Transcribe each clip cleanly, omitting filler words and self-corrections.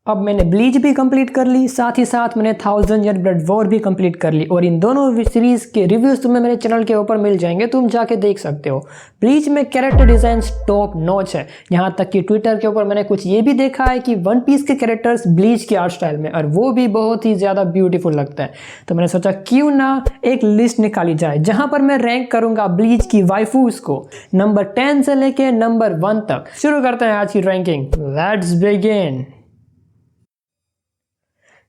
अब मैंने ब्लीच भी कंप्लीट कर ली, साथ ही साथ मैंने 1000 ईयर ब्लड वॉर भी कंप्लीट कर ली और इन दोनों सीरीज़ के रिव्यूज़ तुम्हें मेरे चैनल के ऊपर मिल जाएंगे, तुम जाके देख सकते हो। ब्लीच में कैरेक्टर डिज़ाइन टॉप नॉच है, यहाँ तक कि ट्विटर के ऊपर मैंने कुछ ये भी देखा है कि वन पीस के कैरेक्टर्स ब्लीच के आर्ट स्टाइल में, और वो भी बहुत ही ज़्यादा ब्यूटीफुल लगता है। तो मैंने सोचा क्यों ना एक लिस्ट निकाली जाए जहाँ पर मैं रैंक करूँगा ब्लीच की वाइफूज को नंबर 10 से लेके नंबर 1 तक। शुरू करते हैं आज की रैंकिंग, लेट्स बिगिन।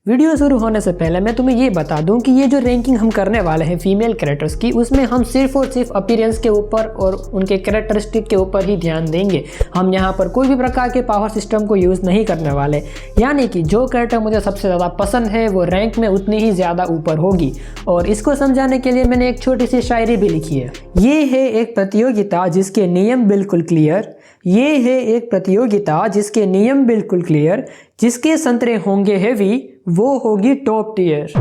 वीडियो शुरू होने से पहले मैं तुम्हें ये बता दूं कि ये जो रैंकिंग हम करने वाले हैं फीमेल कैरेक्टर्स की, उसमें हम सिर्फ और सिर्फ अपीयरेंस के ऊपर और उनके कैरेक्टरिस्टिक के ऊपर ही ध्यान देंगे। हम यहाँ पर कोई भी प्रकार के पावर सिस्टम को यूज़ नहीं करने वाले, यानी कि जो कैरेक्टर मुझे सबसे ज़्यादा पसंद है वो रैंक में उतनी ही ज़्यादा ऊपर होगी। और इसको समझाने के लिए मैंने एक छोटी सी शायरी भी लिखी है। ये है एक प्रतियोगिता जिसके नियम बिल्कुल क्लियर, ये है एक प्रतियोगिता जिसके नियम बिल्कुल क्लियर, जिसके संतरे होंगे हेवी वो होगी टॉप टीयर।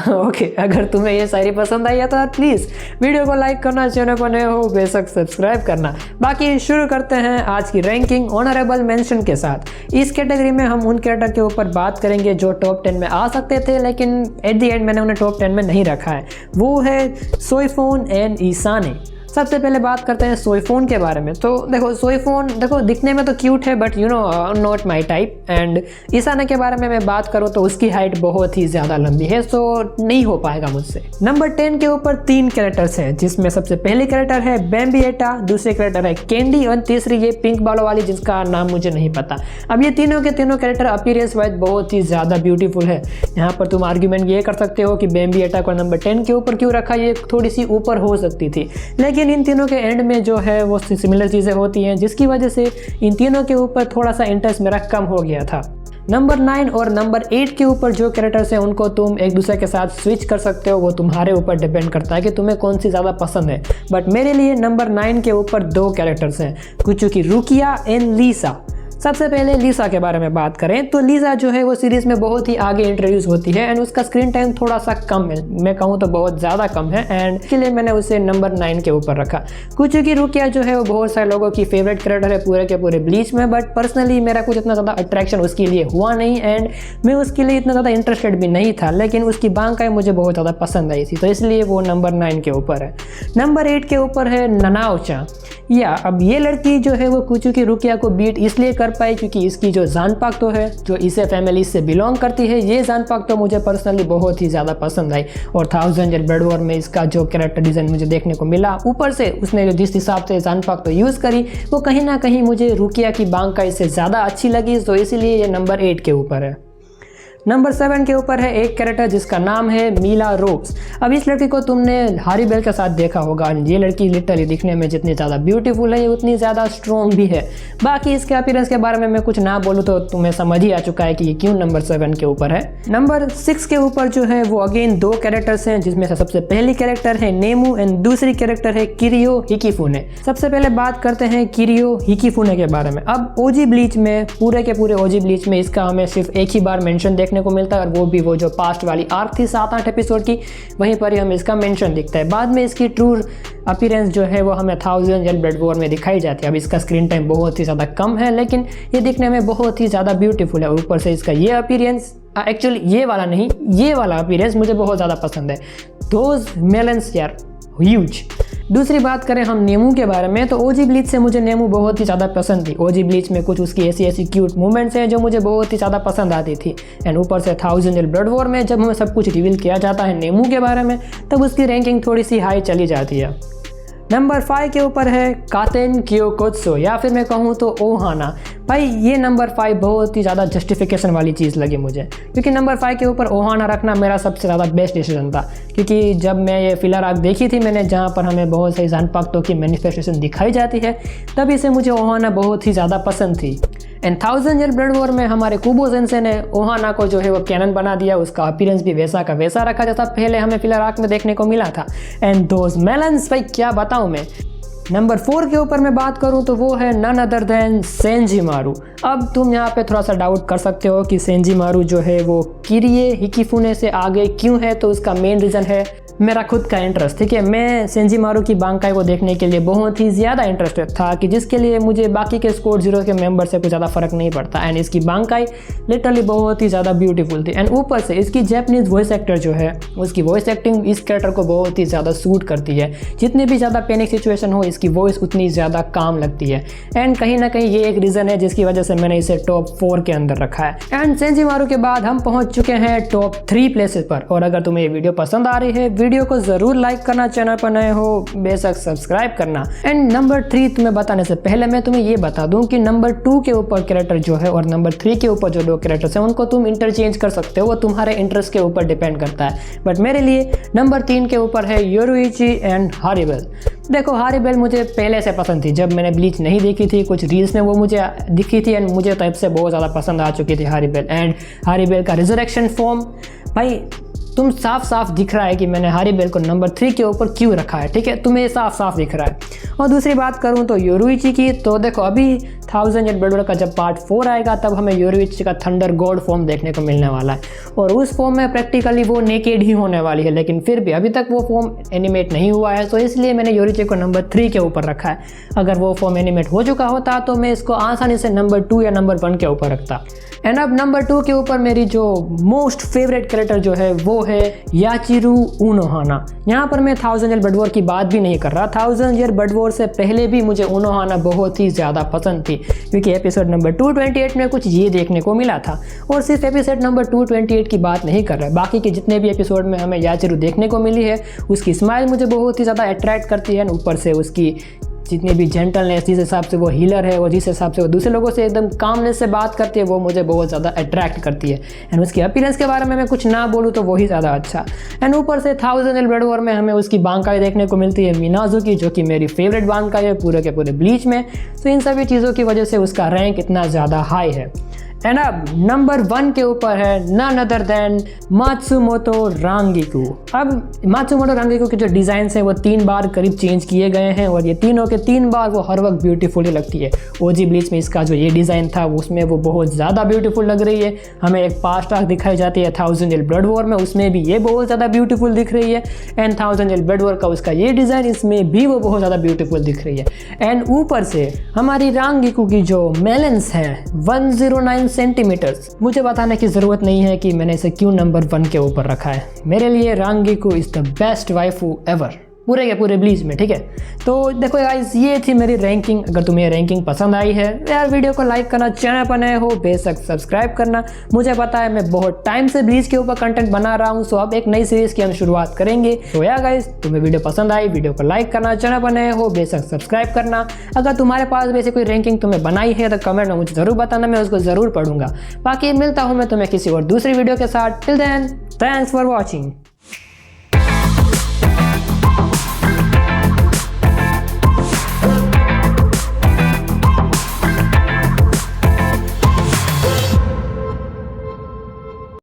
ओके, अगर तुम्हें ये शायरी पसंद आई है तो प्लीज़ वीडियो को लाइक करना, चैनल को नए हो बेशक सब्सक्राइब करना। बाकी शुरू करते हैं आज की रैंकिंग ऑनरेबल मेंशन के साथ। इस कैटेगरी में हम उन कैरेक्टर के ऊपर बात करेंगे जो टॉप 10 में आ सकते थे, लेकिन एट द एंड मैंने उन्हें टॉप 10 में नहीं रखा है। वो है सोईफोन एंड ईसाने। सबसे पहले बात करते हैं सोईफोन के बारे में। तो देखो सोईफोन देखो दिखने में तो क्यूट है, but you know not my type. And Isane के बारे में मैं बात करूँ तो उसकी हाइट बहुत ही ज़्यादा लंबी है, सो नहीं हो पाएगा मुझसे। नंबर 10 के ऊपर 3 कैरेक्टर्स हैं, जिसमें सबसे पहली कैरेक्टर है बैम्बिएटा, दूसरी कैरेक्टर है कैंडी और तीसरी ये पिंक बालों वाली जिसका नाम मुझे नहीं पता। अब ये तीनों के तीनों कैरेक्टर अपीयरेंस वाइज बहुत ही ज़्यादा ब्यूटीफुल है। यहाँ पर तुम आर्ग्यूमेंट ये कर सकते हो कि बैम्बिएटा को नंबर 10 के ऊपर क्यों रखा, ये थोड़ी सी ऊपर हो सकती थी, लेकिन इन तीनों के एंड में जो है वो सिमिलर चीज़ें होती हैं, जिसकी वजह से इन तीनों के ऊपर थोड़ा सा इंटरेस्ट मेरा कम हो गया था। नंबर 9 और नंबर 8 के ऊपर जो कैरेक्टर्स हैं उनको तुम एक दूसरे के साथ स्विच कर सकते हो, वो तुम्हारे ऊपर डिपेंड करता है कि तुम्हें कौन सी ज़्यादा पसंद है। बट मेरे लिए नंबर 9 के ऊपर 2 कैरेक्टर्स हैं, कुछ की रुकिया एंड लीसा। सबसे पहले लीसा के बारे में बात करें तो लीसा जो है वो सीरीज़ में बहुत ही आगे इंट्रोड्यूस होती है एंड उसका स्क्रीन टाइम थोड़ा सा कम है, मैं कहूँ तो बहुत ज़्यादा कम है, एंड इसके लिए मैंने उसे नंबर 9 के ऊपर रखा। कुछ की रुकिया जो है वो बहुत सारे लोगों की फेवरेट कैरेक्टर है पूरे के पूरे ब्लीच में, बट पर्सनली मेरा कुछ इतना ज़्यादा अट्रैक्शन उसके लिए हुआ नहीं एंड मैं उसके लिए इतना ज़्यादा इंटरेस्टेड भी नहीं था, लेकिन उसकी बांकाई मुझे बहुत ज़्यादा पसंद आई थी, तो इसलिए वो नंबर 9 के ऊपर है। नंबर 8 के ऊपर है ननाओचा। या अब ये लड़की जो है वो कुचू की रुकिया को बीट इसलिए कर पाई क्योंकि इसकी जो जानपाक तो है, जो इसे फैमिली से बिलोंग करती है, ये जानपाक तो मुझे पर्सनली बहुत ही ज़्यादा पसंद आई। और 1000 ईयर ब्लड वॉर में इसका जो कैरेक्टर डिज़ाइन मुझे देखने को मिला, ऊपर से उसने जिस हिसाब से जानपाक तो यूज़ करी, वो कहीं ना कहीं मुझे रुकिया की बांकाई से ज़्यादा अच्छी लगी, तो इसीलिए ये नंबर 8 के ऊपर है। नंबर 7 के ऊपर है एक कैरेक्टर जिसका नाम है मीला रोब्स। अब इस लड़की को तुमने हारीबेल के साथ देखा होगा, ये लड़की लिटरली दिखने में जितनी ज़्यादा ब्यूटीफुल है उतनी ज़्यादा स्ट्रॉन्ग भी है। बाकी इसके अपीयरेंस के बारे में मैं कुछ ना बोलूँ तो तुम्हें समझ ही आ चुका है कि ये क्यों नंबर 7 के ऊपर है। नंबर 6 के ऊपर जो है वो अगेन 2 कैरेक्टर्स हैं, जिसमें से सबसे पहली कैरेक्टर है नेमू एंड दूसरी कैरेक्टर है किरियो हिकीफुने। सबसे पहले बात करते हैं किरियो हिकीफुने के बारे में। अब ओजी ब्लीच में, पूरे के पूरे ओजी ब्लीच में इसका हमें सिर्फ एक ही बार मेंशन देखने को मिलता है, और वो भी वो जो पास्ट वाली आर्क थी 7-8 एपिसोड की, वहीं पर ही हमें इसका मेंशन दिखता है। बाद में इसकी ट्रू अपीयरेंस जो है वो हमें 1000 ईयर ब्लड वॉर में दिखाई जाती है। अब इसका स्क्रीन टाइम बहुत ही ज़्यादा कम है, लेकिन ये दिखने में बहुत ही ज़्यादा ब्यूटीफुल है। ऊपर से इसका ये अपीयरेंस, एक्चुअली ये वाला नहीं, ये वाला अपीयरेंस मुझे बहुत ज़्यादा पसंद है। दोज मेलन्स यार ह्यूज। दूसरी बात करें हम नेमू के बारे में, तो ओजी ब्लीच से मुझे नेमू बहुत ही ज़्यादा पसंद थी। ओजी ब्लीच में कुछ उसकी ऐसी क्यूट मूवमेंट्स हैं जो मुझे बहुत ही ज़्यादा पसंद आती थी, एंड ऊपर से 1000 ईयर ब्लड वॉर में जब हमें सब कुछ रिवील किया जाता है नेमू के बारे में, तब उसकी रैंकिंग थोड़ी सी हाई चली जाती है। नंबर 5 के ऊपर है कातेन क्योकोत्सो, या फिर मैं कहूँ तो ओहाना। भाई ये नंबर 5 बहुत ही ज़्यादा जस्टिफिकेशन वाली चीज़ लगी मुझे, क्योंकि नंबर 5 के ऊपर ओहाना रखना मेरा सबसे ज़्यादा बेस्ट डिसीजन था। क्योंकि जब मैं ये फिलर आर्क देखी थी मैंने, जहाँ पर हमें बहुत सारी जानपाक्तों की मैनिफेस्टेशन दिखाई जाती है, तभी से मुझे ओहाना बहुत ही ज़्यादा पसंद थी। एंड 1000 ईयर ब्लड वॉर में हमारे कुबो सेंसे ने ओहाना को जो है वो कैनन बना दिया, उसका अपीयरेंस भी वैसा का वैसा रखा जैसा पहले हमें फिलर आर्क में देखने को मिला था। एंड दोज मेलन्स, भाई क्या बताऊँ मैं। नंबर 4 के ऊपर मैं बात करूं तो वो है नन अदर देन सेंजीमारू। अब तुम यहाँ पे थोड़ा सा डाउट कर सकते हो कि सेंजीमारू जो है वो किरिए हिकीफुने से आगे क्यों है, तो उसका मेन रीज़न है मेरा खुद का इंटरेस्ट, ठीक है। मैं सेंजीमारू की बांकाई को देखने के लिए बहुत ही ज़्यादा इंटरेस्टेड था कि जिसके लिए मुझे बाकी के स्क्वाड ज़ीरो के मेंबर से कुछ ज़्यादा फ़र्क नहीं पड़ता। एंड इसकी बांकाई लिटरली बहुत ही ज़्यादा ब्यूटीफुल थी। एंड ऊपर से इसकी जैपनीज़ वॉइस एक्टर जो है उसकी वॉइस एक्टिंग इस कैरेक्टर को बहुत ही ज़्यादा सूट करती है। जितनी भी ज़्यादा पैनिक सिचुएशन हो इसकी वॉइस उतनी ज़्यादा काम लगती है। एंड कहीं ना कहीं ये एक रीज़न है जिसकी वजह से मैंने इसे टॉप 4 के अंदर रखा है। एंड सेंजीमारू के बाद हम पहुँच चुके हैं टॉप 3 प्लेसेस पर। और अगर तुम्हें ये वीडियो पसंद आ रही है, वीडियो को ज़रूर लाइक करना, चैनल पर नए हो बेशक सब्सक्राइब करना। एंड नंबर 3 तुम्हें बताने से पहले मैं तुम्हें ये बता दूं कि नंबर 2 के ऊपर कैरेक्टर जो है और नंबर 3 के ऊपर जो 2 कैरेक्टर्स हैं उनको तुम इंटरचेंज कर सकते हो, वो तुम्हारे इंटरेस्ट के ऊपर डिपेंड करता है। बट मेरे लिए नंबर 3 के ऊपर है योरुइची एंड हारीबेल। देखो हारीबेल मुझे पहले से पसंद थी, जब मैंने ब्लीच नहीं देखी थी कुछ रील्स में वो मुझे दिखी थी एंड मुझे तब से बहुत ज़्यादा पसंद आ चुकी थी हारीबेल। एंड हारीबेल का रिजरेक्शन फॉर्म भाई तुम साफ साफ दिख रहा है कि मैंने हारीबेल को नंबर 3 के ऊपर क्यों रखा है, ठीक है, तुम्हें साफ साफ दिख रहा है। और दूसरी बात करूं तो योरुइची की, तो देखो अभी 1000 ईयर ब्लड वॉर का जब पार्ट 4 आएगा तब हमें योरुइची का थंडर गॉड फॉर्म देखने को मिलने वाला है। और उस फॉर्म में प्रैक्टिकली वो नेकेड ही होने वाली है, लेकिन फिर भी अभी तक वो फॉर्म एनिमेट नहीं हुआ है, तो इसलिए मैंने योरुइची को नंबर 3 के ऊपर रखा है। अगर वो फॉर्म एनिमेट हो चुका होता तो मैं इसको आसानी से नंबर 2 या नंबर 1 के ऊपर रखता। एंड अब नंबर 2 के ऊपर मेरी जो मोस्ट फेवरेट कैरेक्टर जो है वो है याचिरू उनोहाना। यहाँ पर मैं 1000 ईयर ब्लड वॉर की बात भी नहीं कर रहा। 1000 ईयर ब्लड वॉर से पहले भी मुझे उनोहाना बहुत ही ज़्यादा पसंद थी, क्योंकि एपिसोड नंबर 228 में कुछ ये देखने को मिला था। और सिर्फ एपिसोड नंबर 228 की बात नहीं कर रहे, बाकी के जितने भी एपिसोड में हमें याचिरू देखने को मिली है उसकी स्माइल मुझे बहुत ही ज़्यादा अट्रैक्ट करती है। ऊपर से उसकी जितनी भी जेंटलनेस, जिस हिसाब से वो हीलर है और जिस हिसाब से वो दूसरे लोगों से एकदम कामनेस से बात करती है, वो मुझे बहुत ज़्यादा अट्रैक्ट करती है। एंड उसकी अपीयरेंस के बारे में मैं कुछ ना बोलूँ तो वही ज़्यादा अच्छा। एंड ऊपर से 1000 ईयर ब्लड वॉर में हमें उसकी बांकाई देखने को मिलती है मिनाजुकी, जो कि मेरी फेवरेट बांकाई है पूरे के पूरे ब्लीच में। तो इन सभी चीज़ों की वजह से उसका रैंक इतना ज़्यादा हाई है। एंड अब नंबर 1 के ऊपर है नन अदर देन मात्सुमोतो रांगिकू। अब मात्सुमोतो रांगिकू के जो डिज़ाइन हैं वो 3 बार करीब चेंज किए गए हैं और ये तीनों के 3 बार वो हर वक्त ब्यूटीफुल ही लगती है। ओजी ब्लीच में इसका जो ये डिज़ाइन था उसमें वो बहुत ज़्यादा ब्यूटीफुल लग रही है। हमें एक पास्ट आर्क दिखाई जाती है 1000 ईयर ब्लड वॉर में, उसमें भी ये बहुत ज़्यादा ब्यूटीफुल दिख रही है। एंड 1000 ईयर ब्लड वॉर का उसका ये डिज़ाइन, इसमें भी वो बहुत ज़्यादा ब्यूटीफुल दिख रही है। एंड ऊपर से हमारी रांगिकू की जो मेलेंस है 109 सेंटीमीटर्स, मुझे बताने की ज़रूरत नहीं है कि मैंने इसे क्यों नंबर 1 के ऊपर रखा है। मेरे लिए Rangiku is the best waifu ever पूरे के पूरे ब्लीच में, ठीक है। तो देखो गाइस, ये थी मेरी रैंकिंग। अगर तुम्हें ये रैंकिंग पसंद आई है यार, वीडियो को लाइक करना, चैनल पर नए हो बेशक सब्सक्राइब करना। मुझे पता है मैं बहुत टाइम से ब्लीच के ऊपर कंटेंट बना रहा हूँ, सो अब एक नई सीरीज़ की हम शुरुआत करेंगे। तो यार गाइस, तुम्हें वीडियो पसंद आई, वीडियो को लाइक करना, चैनल पर नए हो बेशक सब्सक्राइब करना। अगर तुम्हारे पास वैसे कोई रैंकिंग तुम्हें बनाई है तो कमेंट में मुझे ज़रूर बताना, मैं उसको ज़रूर पढ़ूंगा। बाकी मिलता हूँ मैं तुम्हें किसी और दूसरी वीडियो के साथ। Till then, thanks for watching.